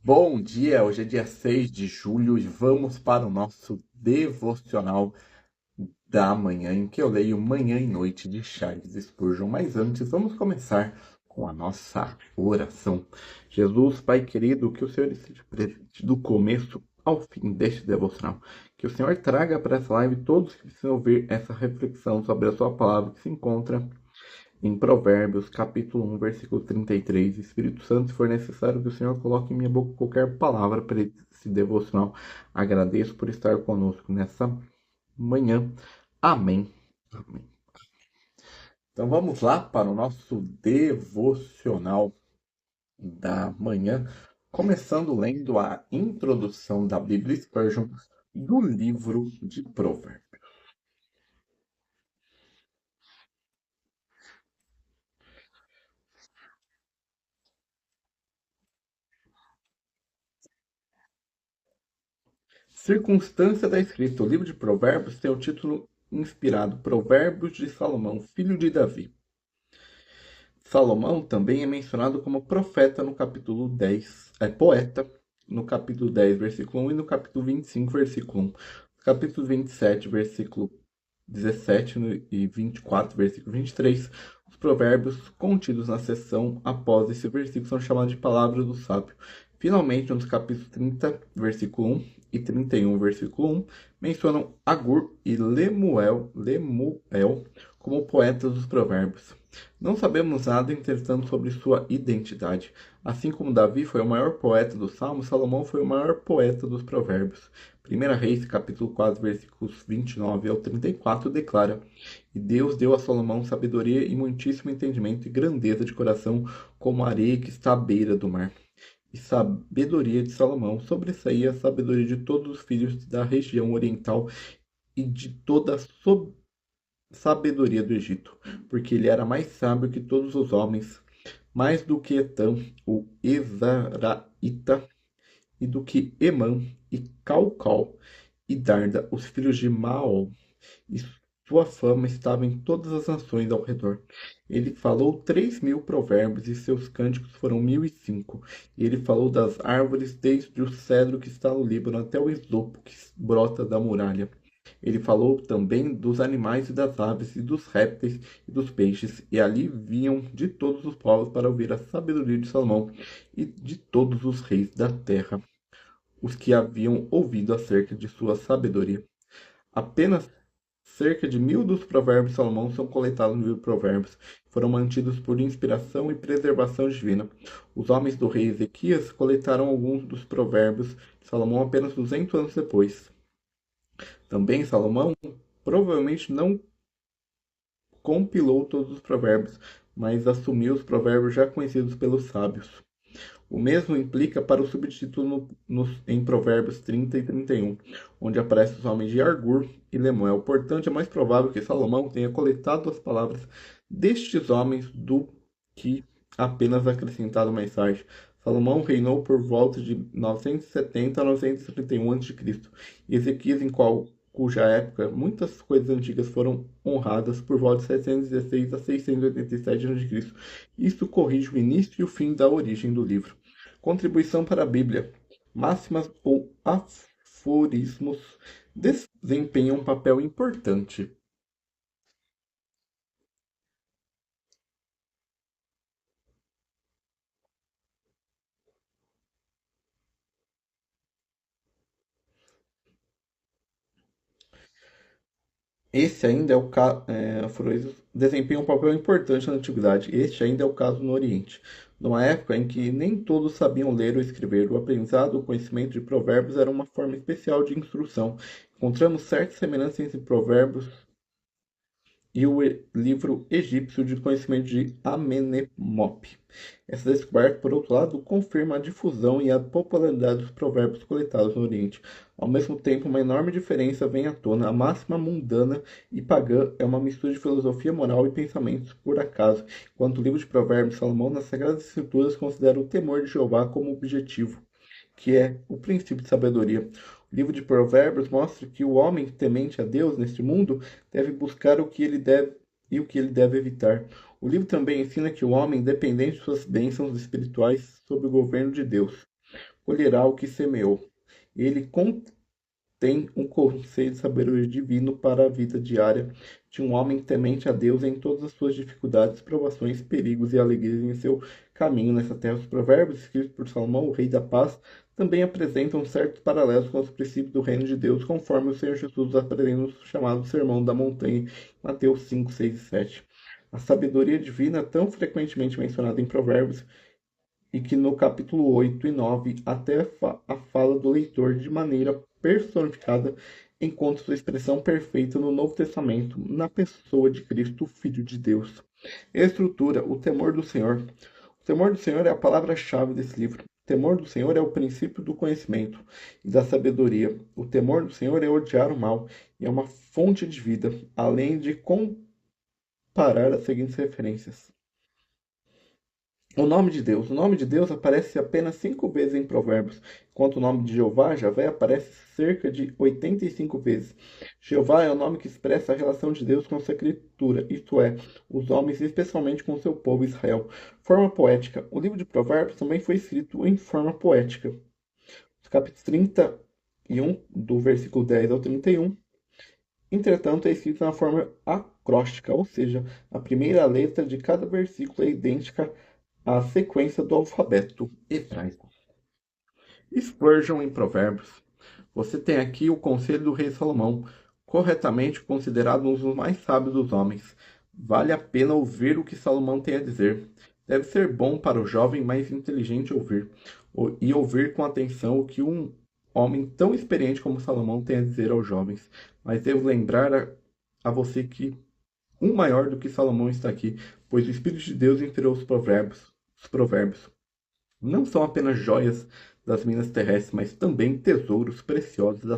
Bom dia, hoje é dia 6 de julho e vamos para o nosso devocional da manhã, em que eu leio Manhã e Noite de Charles Spurgeon. Mas antes, vamos começar com a nossa oração. Jesus, Pai querido, que o Senhor esteja presente do começo ao fim deste devocional. Que o Senhor traga para essa live todos que precisam ouvir essa reflexão sobre a sua palavra que se encontra em Provérbios, capítulo 1, versículo 33. Espírito Santo, se for necessário que o Senhor coloque em minha boca qualquer palavra para esse devocional, agradeço por estar conosco nessa manhã. Amém. Amém. Então vamos lá para o nosso devocional da manhã, começando lendo a introdução da Bíblia Spurgeon do livro de Provérbios. Circunstância da escrita. O livro de Provérbios tem o título inspirado Provérbios de Salomão, filho de Davi. Salomão também é mencionado como profeta no capítulo 10, poeta no capítulo 10, versículo 1 e no capítulo 25, versículo 1. No capítulo 27, versículo 17 e 24, versículo 23, os provérbios contidos na seção após esse versículo são chamados de palavras do sábio. Finalmente, nos capítulos 30, versículo 1 e 31, versículo 1, mencionam Agur e Lemuel como poetas dos provérbios. Não sabemos nada, entretanto, sobre sua identidade. Assim como Davi foi o maior poeta dos Salmos, Salomão foi o maior poeta dos provérbios. 1 Reis, capítulo 4, versículos 29 ao 34, declara: E Deus deu a Salomão sabedoria e muitíssimo entendimento e grandeza de coração, como a areia que está à beira do mar. E sabedoria de Salomão sobressaía a sabedoria de todos os filhos da região oriental e de toda a sabedoria do Egito, porque ele era mais sábio que todos os homens, mais do que Etã, o Ezaraíta, e do que Emã e Calcal e Darda, os filhos de Maol, e sua fama estava em todas as nações ao redor. Ele falou 3.000 provérbios, e seus cânticos foram 1.005. E ele falou das árvores, desde o cedro que está no Líbano até o isopo que brota da muralha. Ele falou também dos animais e das aves, e dos répteis e dos peixes, e ali vinham de todos os povos para ouvir a sabedoria de Salomão e de todos os reis da terra, os que haviam ouvido acerca de sua sabedoria. Apenas cerca de 1.000 dos provérbios de Salomão são coletados no livro de Provérbios, foram mantidos por inspiração e preservação divina. Os homens do rei Ezequias coletaram alguns dos provérbios de Salomão apenas 200 anos depois. Também Salomão provavelmente não compilou todos os provérbios, mas assumiu os provérbios já conhecidos pelos sábios. O mesmo implica para o subtítulo em Provérbios 30 e 31, onde aparecem os homens de Agur e Lemuel. Portanto, é mais provável que Salomão tenha coletado as palavras destes homens do que apenas acrescentado mais tarde. Salomão reinou por volta de 970 a 931 a.C. E Ezequias, cuja época muitas coisas antigas foram honradas por volta de 716 a 687 a.C. Isso corrige o início e o fim da origem do livro. Contribuição para a Bíblia. Máximas ou aforismos desempenham um papel importante. Esse ainda é o caso. Aforismos desempenham um papel importante na antiguidade. Este ainda é o caso no Oriente. Numa época em que nem todos sabiam ler ou escrever, o aprendizado, o conhecimento de provérbios era uma forma especial de instrução. Encontramos certas semelhanças entre provérbios e o livro egípcio de conhecimento de Amenemop. Essa descoberta, por outro lado, confirma a difusão e a popularidade dos provérbios coletados no Oriente. Ao mesmo tempo, uma enorme diferença vem à tona. A máxima mundana e pagã é uma mistura de filosofia moral e pensamentos por acaso, enquanto o livro de Provérbios de Salomão, nas Sagradas Escrituras, considera o temor de Jeová como objetivo, que é o princípio de sabedoria. O livro de Provérbios mostra que o homem temente a Deus neste mundo deve buscar o que ele deve e o que ele deve evitar. O livro também ensina que o homem dependente de suas bênçãos espirituais sob o governo de Deus. colherá o que semeou. Ele contém um conselho de sabedoria divino para a vida diária de um homem temente a Deus em todas as suas dificuldades, provações, perigos e alegrias em seu caminho nessa terra. Os provérbios escritos por Salomão, o rei da paz, também apresentam certos paralelos com os princípios do reino de Deus, conforme o Senhor Jesus apresenta no chamado Sermão da Montanha, Mateus 5, 6 e 7. A sabedoria divina, tão frequentemente mencionada em Provérbios, e que no capítulo 8 e 9 até a fala do leitor de maneira personificada encontra sua expressão perfeita no Novo Testamento, na pessoa de Cristo, Filho de Deus. Estrutura, o temor do Senhor. O temor do Senhor é a palavra-chave desse livro. O temor do Senhor é o princípio do conhecimento e da sabedoria. O temor do Senhor é odiar o mal e é uma fonte de vida, além de comparar as seguintes referências. O nome de Deus. O nome de Deus aparece apenas 5 vezes em Provérbios, enquanto o nome de Jeová, Javé, aparece cerca de 85 vezes. Jeová é o nome que expressa a relação de Deus com sua criatura, isto é, os homens, especialmente com seu povo Israel. Forma poética. O livro de Provérbios também foi escrito em forma poética. Os capítulos 31, do versículo 10 ao 31, entretanto, é escrito na forma acróstica, ou seja, a primeira letra de cada versículo é idêntica a sequência do alfabeto hebraico. Spurgeon em Provérbios. Você tem aqui o conselho do rei Salomão, corretamente considerado um dos mais sábios dos homens. Vale a pena ouvir o que Salomão tem a dizer. Deve ser bom para o jovem mais inteligente ouvir, e ouvir com atenção o que um homem tão experiente como Salomão tem a dizer aos jovens. Mas devo lembrar a você que um maior do que Salomão está aqui, pois o Espírito de Deus inspirou os provérbios. Os provérbios não são apenas joias das minas terrestres, mas também tesouros preciosos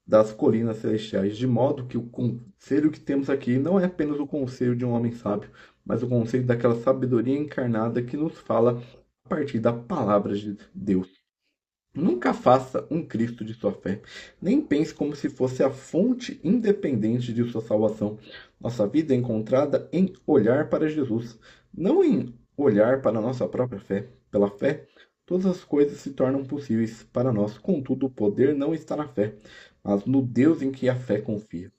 das colinas celestiais, de modo que o conselho que temos aqui não é apenas o conselho de um homem sábio, mas o conselho daquela sabedoria encarnada que nos fala a partir da palavra de Deus. Nunca faça um Cristo de sua fé, nem pense como se fosse a fonte independente de sua salvação. Nossa vida é encontrada em olhar para Jesus, não em olhar para a nossa própria fé. Pela fé, todas as coisas se tornam possíveis para nós. Contudo, o poder não está na fé, mas no Deus em que a fé confia.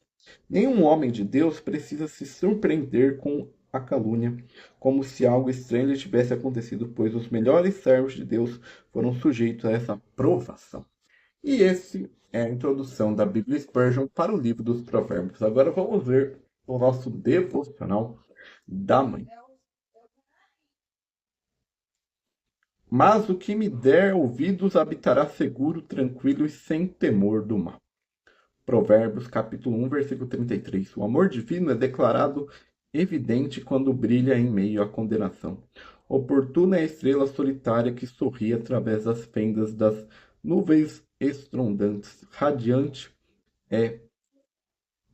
Nenhum homem de Deus precisa se surpreender com a calúnia, como se algo estranho lhe tivesse acontecido, pois os melhores servos de Deus foram sujeitos a essa provação. E esse é a introdução da Bíblia Spurgeon para o livro dos Provérbios. Agora vamos ver o nosso devocional da manhã. Mas o que me der ouvidos habitará seguro, tranquilo e sem temor do mal. Provérbios, capítulo 1, versículo 33. O amor divino é declarado evidente quando brilha em meio à condenação. Oportuna é a estrela solitária que sorri através das fendas das nuvens estrondantes. Radiante é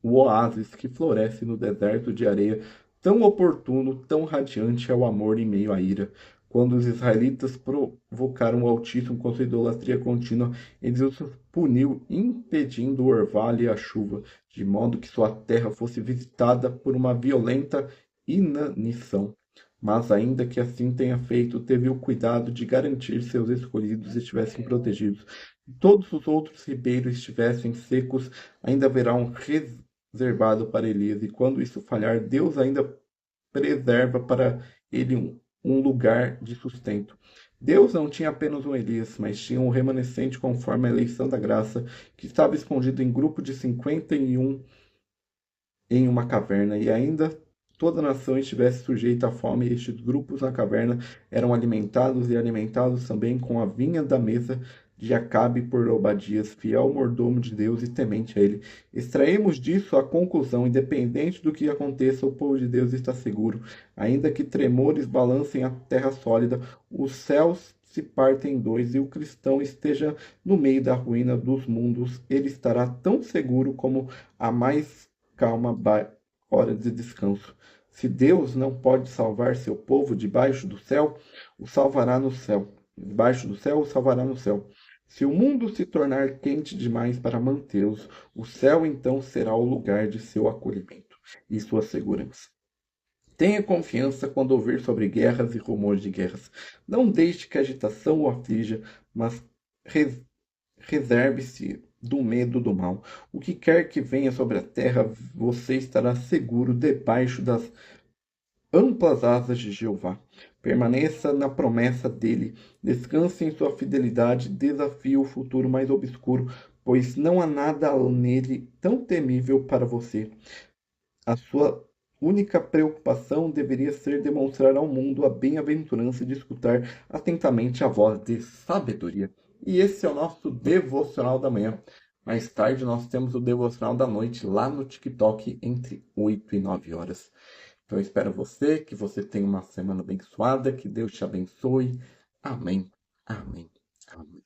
o oásis que floresce no deserto de areia. Tão oportuno, tão radiante é o amor em meio à ira. Quando os israelitas provocaram o Altíssimo com sua idolatria contínua, ele os puniu, impedindo o orvalho e a chuva, de modo que sua terra fosse visitada por uma violenta inanição. Mas, ainda que assim tenha feito, teve o cuidado de garantir seus escolhidos estivessem protegidos. Se todos os outros ribeiros estivessem secos, ainda haverá um reservado para Elias, e quando isso falhar, Deus ainda preserva para ele um lugar de sustento. Deus não tinha apenas um Elias, mas tinha um remanescente conforme a eleição da graça, que estava escondido em grupo de 51 em uma caverna, e ainda toda a nação estivesse sujeita à fome, estes grupos na caverna eram alimentados e alimentados também com a vinha da mesa de Acabe por Obadias, fiel mordomo de Deus e temente a ele. Extraímos disso a conclusão: independente do que aconteça, o povo de Deus está seguro. Ainda que tremores balancem a terra sólida, os céus se partem em dois e o cristão esteja no meio da ruína dos mundos, ele estará tão seguro como a mais calma hora de descanso. Se Deus não pode salvar seu povo debaixo do céu, o salvará no céu. Debaixo do céu, o salvará no céu. Se o mundo se tornar quente demais para mantê-los, o céu então será o lugar de seu acolhimento e sua segurança. Tenha confiança quando ouvir sobre guerras e rumores de guerras. Não deixe que a agitação o aflija, mas res- reserve-se do medo do mal. O que quer que venha sobre a terra, você estará seguro debaixo das amplas asas de Jeová. Permaneça na promessa dele. Descanse em sua fidelidade. Desafie o futuro mais obscuro, pois não há nada nele tão temível para você. A sua única preocupação deveria ser demonstrar ao mundo a bem-aventurança de escutar atentamente a voz de sabedoria. E esse é o nosso devocional da manhã. Mais tarde nós temos o devocional da noite lá no TikTok entre 8 e 9 horas. Então eu espero você, que você tenha uma semana abençoada, que Deus te abençoe. Amém. Amém. Amém.